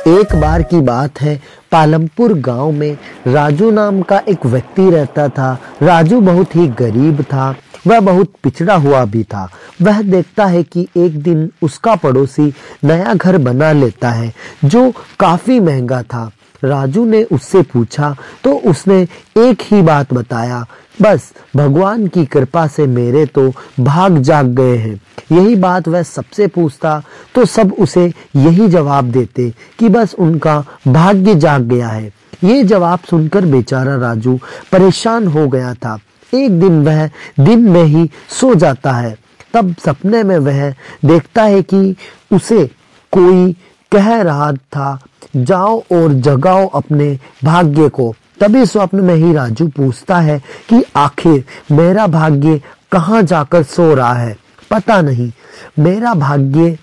एक बार की बात है, पालमपुर गांव में राजू नाम का एक व्यक्ति रहता था। राजू बहुत ही गरीब था, वह बहुत पिछड़ा हुआ भी था। वह देखता है कि एक दिन उसका पड़ोसी नया घर बना लेता है जो काफी महंगा था। राजू ने उससे पूछा तो उसने एक ही बात बताया, बस भगवान की कृपा से मेरे तो भाग जाग गए हैं। यही बात वह सबसे पूछता तो सब उसे यही जवाब देते कि बस उनका भाग्य जाग गया है। ये जवाब सुनकर बेचारा राजू परेशान हो गया था। एक दिन वह दिन में ही सो जाता है, तब सपने में वह देखता है कि उसे कोई कह रहा था, जाओ और जगाओ अपने भाग्य को। तभी स्वप्न में ही राजू पूछता है कि आखिर मेरा भाग्य कहाँ जाकर सो रहा है, पता नहीं मेरा भाग्य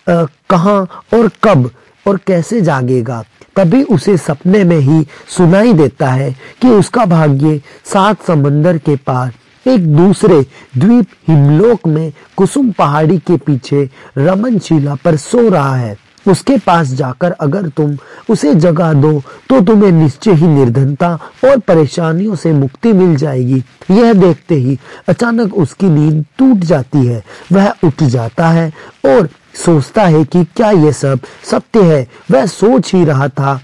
कहाँ और कब और कैसे जागेगा। तभी उसे सपने में ही सुनाई देता है कि उसका भाग्य 7 समंदर के पार एक दूसरे द्वीप हिमलोक में कुसुम पहाड़ी के पीछे रमनशिला पर सो रहा है। उसके पास जाकर अगर तुम उसे जगा दो तो तुम्हें निश्चय ही निर्धनता और परेशानियों से मुक्ति मिल जाएगी। यह देखते ही अचानक उसकी नींद टूट जाती है। वह उठ जाता है और सोचता है कि क्या यह सब सत्य है। वह सोच ही रहा था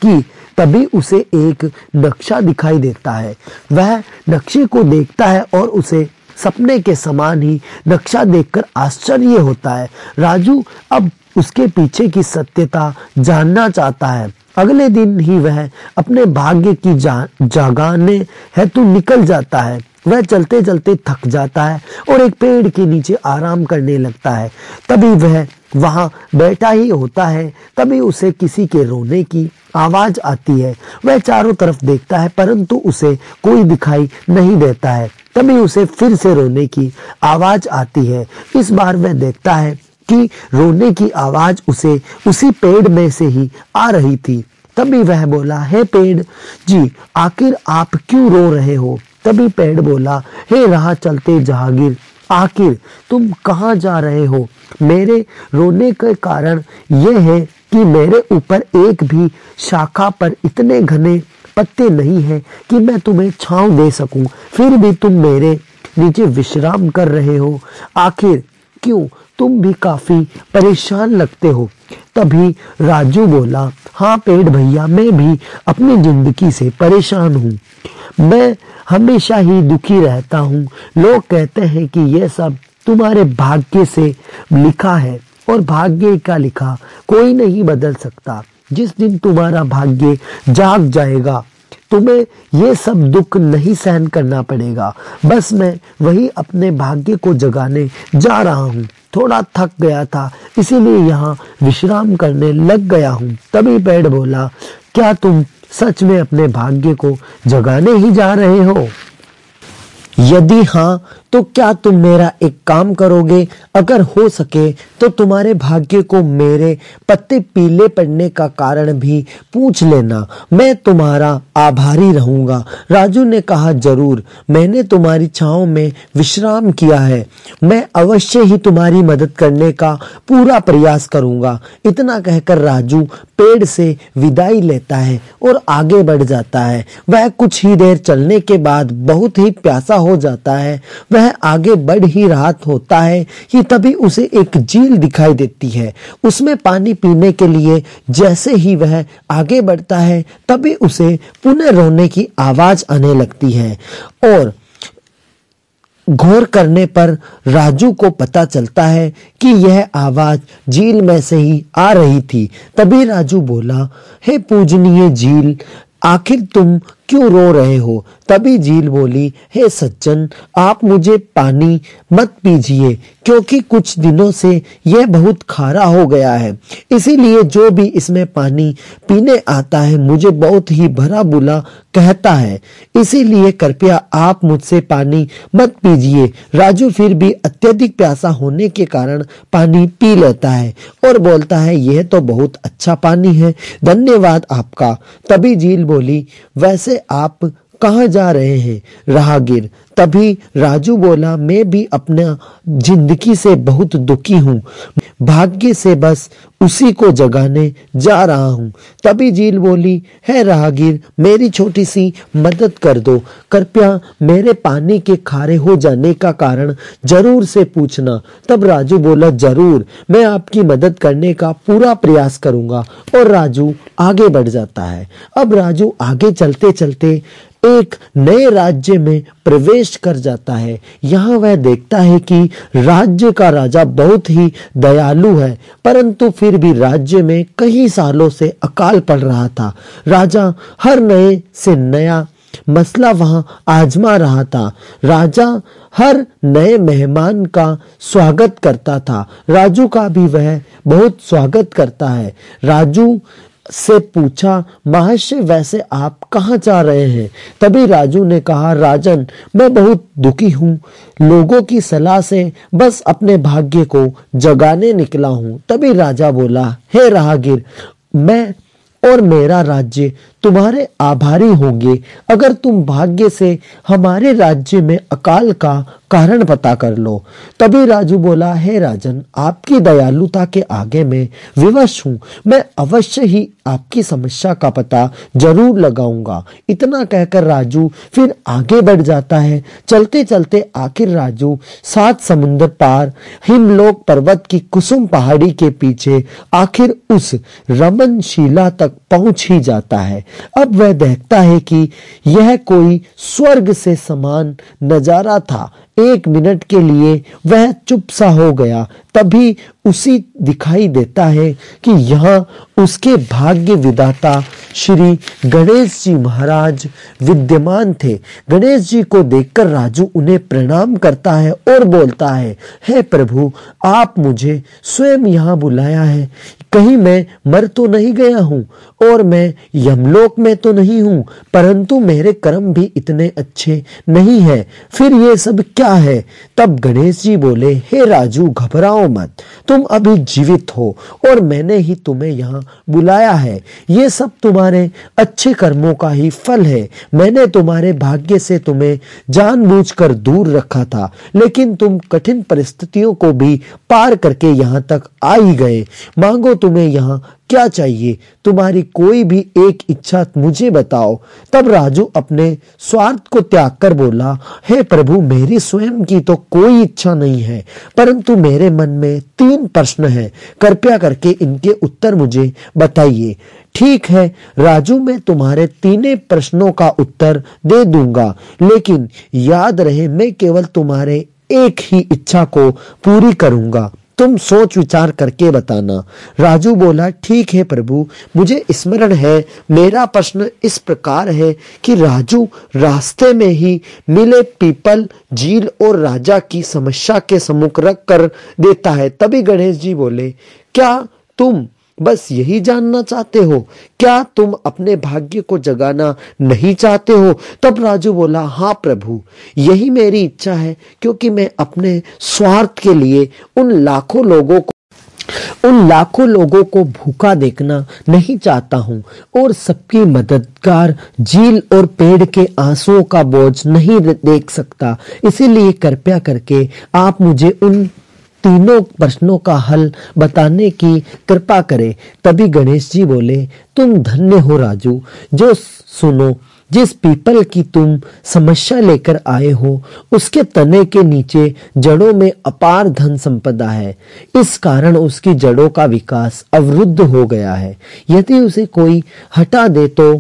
कि तभी उसे एक नक्शा दिखाई देता है। वह नक्शे को देखता है और उसे सपने के समान ही नक्शा देखकर आश्चर्य होता है। राजू अब उसके पीछे की सत्यता जानना चाहता है। अगले दिन ही वह अपने भाग्य की जगाने हेतु निकल जाता है। वह चलते चलते थक जाता है और एक पेड़ के नीचे आराम करने लगता है। तभी वह वहां बैठा ही होता है, तभी उसे किसी के रोने की आवाज आती है। वह चारों तरफ देखता है परंतु उसे कोई दिखाई नहीं देता है। तभी उसे फिर से रोने की आवाज आती है। इस बार वह देखता है कि रोने की आवाज उसे उसी पेड़ में से ही आ रही थी। तभी वह बोला, हे पेड़ जी, आखिर आप क्यों रो रहे हो? तभी पेड़ बोला, हे राह चलते जहांगीर, आखिर तुम कहाँ जा रहे हो? मेरे रोने के कारण यह है कि मेरे ऊपर एक भी शाखा पर इतने घने पत्ते नहीं है कि मैं तुम्हें छांव दे सकूं, फिर भी तुम मेरे नीचे विश्राम कर रहे हो। आखिर क्यों? तुम भी काफी परेशान लगते हो। तभी राजू बोला, हाँ पेड़ भैया, मैं भी अपनी जिंदगी से परेशान हूँ। मैं हमेशा ही दुखी रहता हूँ। लोग कहते हैं कि यह सब तुम्हारे भाग्य से लिखा है और भाग्य का लिखा कोई नहीं बदल सकता। जिस दिन तुम्हारा भाग्य जाग जाएगा तुम्हें ये सब दुख नहीं सहन करना पड़ेगा। बस मैं वही अपने भाग्य को जगाने जा रहा हूँ। थोड़ा थक गया था इसीलिए यहाँ विश्राम करने लग गया हूँ। तभी पेड़ बोला, क्या तुम सच में अपने भाग्य को जगाने ही जा रहे हो? यदि हाँ तो क्या तुम मेरा एक काम करोगे? अगर हो सके तो तुम्हारे भाग्य को मेरे पत्ते पीले पड़ने का कारण भी पूछ लेना, मैं तुम्हारा आभारी रहूंगा। राजू ने कहा, जरूर, मैंने तुम्हारी छांव में विश्राम किया है, मैं अवश्य ही तुम्हारी मदद करने का पूरा प्रयास करूंगा। इतना कहकर राजू पेड़ से विदाई लेता है और आगे बढ़ जाता है। वह कुछ ही देर चलने के बाद बहुत ही प्यासा हो जाता है। वह आगे बढ़ ही रहा होता है कि तभी उसे एक झील दिखाई देती है। उसमें पानी पीने के लिए जैसे ही वह आगे बढ़ता है तभी उसे पुनः रोने की आवाज आने लगती है और गौर करने पर राजू को पता चलता है कि यह आवाज झील में से ही आ रही थी। तभी राजू बोला, हे पूजनीय झील, आखिर तुम क्यों रो रहे हो? तभी झील बोली, हे सज्जन, आप मुझे पानी मत पीजिए क्योंकि कुछ दिनों से यह बहुत खारा हो गया है, इसीलिए जो भी इसमें पानी पीने आता है मुझे बहुत ही भला बुरा कहता है, इसीलिए कृपया आप मुझसे पानी मत पीजिए। राजू फिर भी अत्यधिक प्यासा होने के कारण पानी पी लेता है और बोलता है, यह तो बहुत अच्छा पानी है, धन्यवाद आपका। तभी झील बोली, वैसे आप कहाँ जा रहे हैं राहगीर? तभी राजू बोला, मैं भी अपना जिंदगी से बहुत दुखी हूँ, भाग्य से बस उसी को जगाने जा रहा हूँ। तभी झील बोली, है राहगीर, मेरी छोटी सी मदद कर दो, कृपया मेरे पानी के खारे हो जाने का कारण जरूर से पूछना। तब राजू बोला, जरूर, मैं आपकी मदद करने का पूरा प्रयास करूंगा। और राजू आगे बढ़ जाता है। अब राजू आगे चलते चलते एक नए राज्य में प्रवेश कर जाता है। यहाँ वह देखता है कि राज्य का राजा बहुत ही दयालु है, परंतु फिर भी राज्य में कई सालों से अकाल पड़ रहा था। राजा हर नए से नया मसला वहां आजमा रहा था। राजा हर नए मेहमान का स्वागत करता था। राजू का भी वह बहुत स्वागत करता है। राजू से पूछा, महर्षि, वैसे आप कहाँ जा रहे हैं? तभी राजू ने कहा, राजन, मैं बहुत दुखी हूँ, लोगों की सलाह से बस अपने भाग्य को जगाने निकला हूँ। तभी राजा बोला, हे राहगीर, मैं और मेरा राज्य तुम्हारे आभारी होंगे अगर तुम भाग्य से हमारे राज्य में अकाल का कारण पता कर लो। तभी राजू बोला, हे राजन, आपकी दयालुता के आगे मैं विवश हूँ, मैं अवश्य ही आपकी समस्या का पता जरूर लगाऊंगा। इतना कहकर राजू फिर आगे बढ़ जाता है। चलते चलते आखिर राजू 7 समुद्र पार हिमलोक पर्वत की कुसुम पहाड़ी के पीछे आखिर उस रमन शिला तक पहुंच ही जाता है। अब वह देखता है कि यह कोई स्वर्ग से समान नजारा था। 1 मिनट के लिए वह चुप सा हो गया। तभी उसी दिखाई देता है कि यहाँ उसके भाग्य विधाता श्री गणेश जी महाराज विद्यमान थे। गणेश जी को देखकर राजू उन्हें प्रणाम करता है और बोलता है, हे प्रभु, आप मुझे स्वयं यहाँ बुलाया है, कहीं मैं मर तो नहीं गया हूँ और मैं यमलोक में तो नहीं हूँ, परंतु मेरे कर्म भी इतने अच्छे नहीं है, फिर ये सब क्या है? तब गणेश जी बोले, हे राजू, घबराओ मत, तुम अभी जीवित हो और मैंने ही तुम्हें यहाँ बुलाया है। ये सब तुम्हारे अच्छे कर्मों का ही फल है। मैंने तुम्हारे भाग्य से तुम्हें जानबूझकर दूर रखा था, लेकिन तुम कठिन परिस्थितियों को भी पार करके यहाँ तक आ ही गए। मांगो, तुम्हें यहाँ क्या चाहिए? तुम्हारी कोई भी एक इच्छा मुझे बताओ। तब राजू अपने स्वार्थ को त्याग कर बोला, हे प्रभु, मेरी स्वयं की तो कोई इच्छा नहीं है, परंतु मेरे मन में 3 प्रश्न हैं, कृपया करके इनके उत्तर मुझे बताइए। ठीक है राजू, मैं तुम्हारे 3 प्रश्नों का उत्तर दे दूंगा, लेकिन याद रहे मैं केवल तुम्हारे एक ही इच्छा को पूरी करूंगा, तुम सोच विचार करके बताना। राजू बोला, ठीक है प्रभु, मुझे स्मरण है। मेरा प्रश्न इस प्रकार है कि राजू रास्ते में ही मिले पीपल, झील और राजा की समस्या के सम्मुख रख कर देता है। तभी गणेश जी बोले, क्या तुम बस यही जानना चाहते हो? क्या तुम अपने भाग्य को जगाना नहीं चाहते हो? तब राजू बोला, हाँ प्रभु, यही मेरी इच्छा है, क्योंकि मैं अपने स्वार्थ के लिए उन लाखों लोगों को भूखा देखना नहीं चाहता हूँ और सबकी मददगार झील और पेड़ के आंसुओं का बोझ नहीं देख सकता। इसीलिए कृपया करके आप मुझे उन 3 प्रश्नों का हल बताने की कृपा करें। तभी गणेश जी बोले, तुम धन्य हो राजू, जो सुनो, जिस पीपल की तुम समस्या लेकर आए हो उसके तने के नीचे जड़ों में अपार धन संपदा है। इस कारण उसकी जड़ों का विकास अवरुद्ध हो गया है। यदि उसे कोई हटा दे तो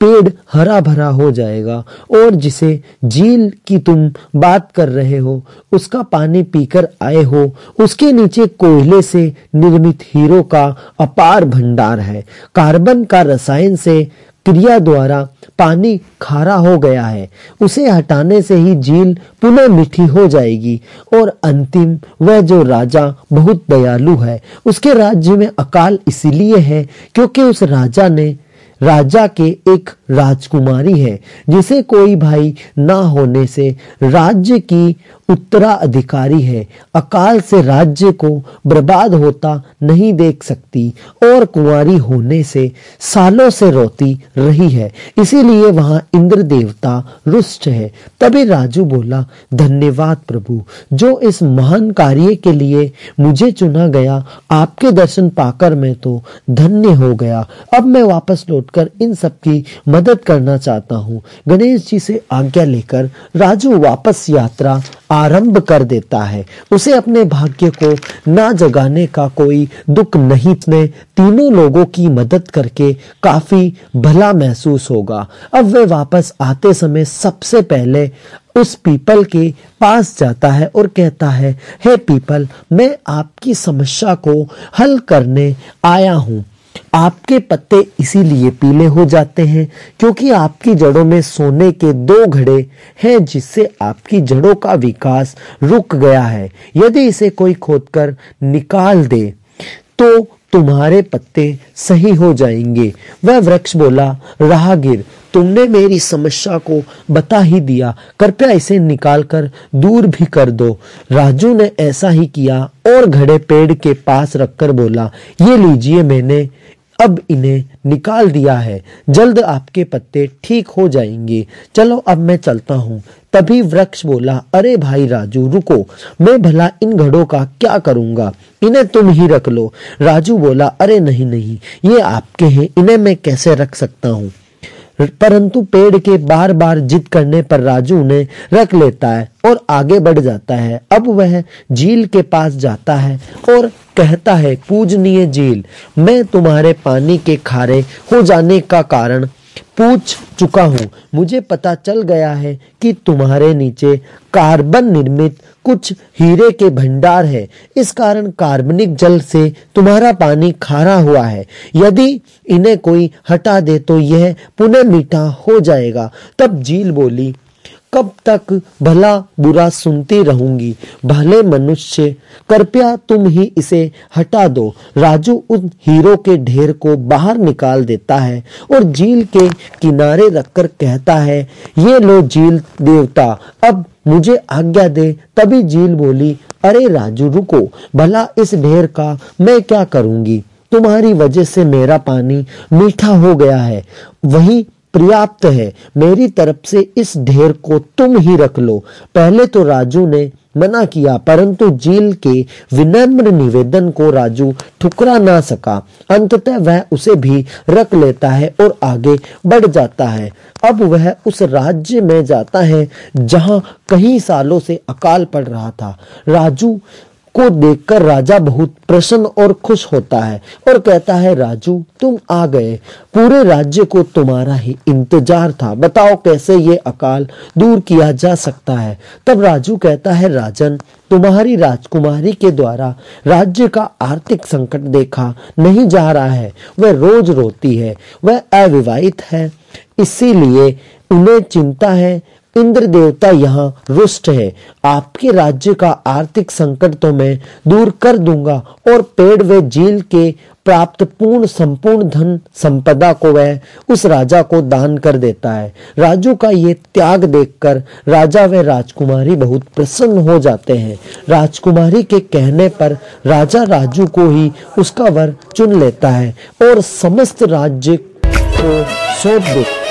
पेड़ हरा भरा हो जाएगा और जिसे झील की तुम बात कर रहे हो उसका पानी पीकर आए हो, उसके नीचे कोयले से निर्मित हीरो का अपार भंडार है। कार्बन का रसायन से क्रिया द्वारा पानी खारा हो गया है, उसे हटाने से ही झील पुनः मीठी हो जाएगी। और अंतिम, वह जो राजा बहुत दयालु है, उसके राज्य में अकाल इसीलिए है क्योंकि उस राजा ने राजा के एक राजकुमारी है जिसे कोई भाई ना होने से राज्य की उत्तराधिकारी है। अकाल से राज्य को बर्बाद होता नहीं देख सकती और कुंवारी होने से सालों से रोती रही है, इसीलिए वहां इंद्र देवता रुष्ट है। तभी राजू बोला, धन्यवाद प्रभु, जो इस महान कार्य के लिए मुझे चुना गया। आपके दर्शन पाकर मैं तो धन्य हो गया। अब मैं वापस लौटकर इन सब की मदद करना चाहता हूँ। गणेश जी से आज्ञा लेकर राजू वापस यात्रा आरंभ कर देता है। उसे अपने भाग्य को ना जगाने का कोई दुख नहीं। ने तीनों लोगों की मदद करके काफी भला महसूस होगा। अब वे वापस आते समय सबसे पहले उस पीपल के पास जाता है और कहता है, हे पीपल, मैं आपकी समस्या को हल करने आया हूँ। आपके पत्ते इसीलिए पीले हो जाते हैं क्योंकि आपकी जड़ों में सोने के 2 घड़े हैं जिससे आपकी जड़ों का विकास रुक गया है। यदि इसे कोई खोदकर निकाल दे तो तुम्हारे पत्ते सही हो जाएंगे। वह वृक्ष बोला, राहगीर, तुमने मेरी समस्या को बता ही दिया, कृपया इसे निकालकर दूर भी कर दो। राजू ने ऐसा ही किया और घड़े पेड़ के पास रखकर बोला, ये लीजिए, मैंने अब इन्हें निकाल दिया है, जल्द आपके पत्ते ठीक हो जाएंगे। चलो अब मैं चलता हूँ। तभी वृक्ष बोला, अरे भाई राजू, रुको, मैं भला इन घड़ों का क्या करूंगा, इन्हें तुम ही रख लो। राजू बोला, अरे नहीं नहीं, ये आपके हैं, इन्हें मैं कैसे रख सकता हूँ। परंतु पेड़ के बार बार जिद करने पर राजू उन्हें रख लेता है और आगे बढ़ जाता है। अब वह झील के पास जाता है और कहता है, पूजनीय झील, मैं तुम्हारे पानी के खारे हो जाने का कारण पूछ चुका हूँ। मुझे पता चल गया है कि तुम्हारे नीचे कार्बन निर्मित कुछ हीरे के भंडार है। इस कारण कार्बनिक जल से तुम्हारा पानी खारा हुआ है। यदि इन्हें कोई हटा दे तो यह पुनः मीठा हो जाएगा। तब झील बोली, कब तक भला बुरा सुनती रहूंगी, भले मनुष्य, कृपया तुम ही इसे हटा दो। राजू उन हीरों के ढेर को बाहर निकाल देता है और झील के किनारे रखकर कहता है, ये लो झील देवता, अब मुझे आज्ञा दे। तभी झील बोली, अरे राजू रुको, भला इस ढेर का मैं क्या करूंगी, तुम्हारी वजह से मेरा पानी मीठा हो गया है, वही पर्याप्त है। मेरी तरफ से इस ढेर को तुम ही रख लो। पहले तो राजू ने मना किया, परंतु झील के विनम्र निवेदन को राजू ठुकरा ना सका। अंततः वह उसे भी रख लेता है और आगे बढ़ जाता है। अब वह उस राज्य में जाता है जहां कई सालों से अकाल पड़ रहा था। राजू को देखकर राजा बहुत प्रसन्न और खुश होता है और कहता है, राजू तुम आ गए, पूरे राज्य को तुम्हारा ही इंतजार था, बताओ कैसे ये अकाल दूर किया जा सकता है। तब राजू कहता है, राजन, तुम्हारी राजकुमारी के द्वारा राज्य का आर्थिक संकट देखा नहीं जा रहा है। वह रोज रोती है, वह अविवाहित है, इसीलिए उन्हें चिंता है। इंद्र देवता यहाँ रुष्ट है। आपके राज्य का आर्थिक संकट तो मैं दूर कर दूंगा और पेड़ व झील के प्राप्त संपूर्ण धन संपदा को वह उस राजा को दान कर देता है। राजू का ये त्याग देखकर राजा व राजकुमारी बहुत प्रसन्न हो जाते हैं। राजकुमारी के कहने पर राजा राजू को ही उसका वर चुन लेता है और समस्त राज्य को सौंप देता है।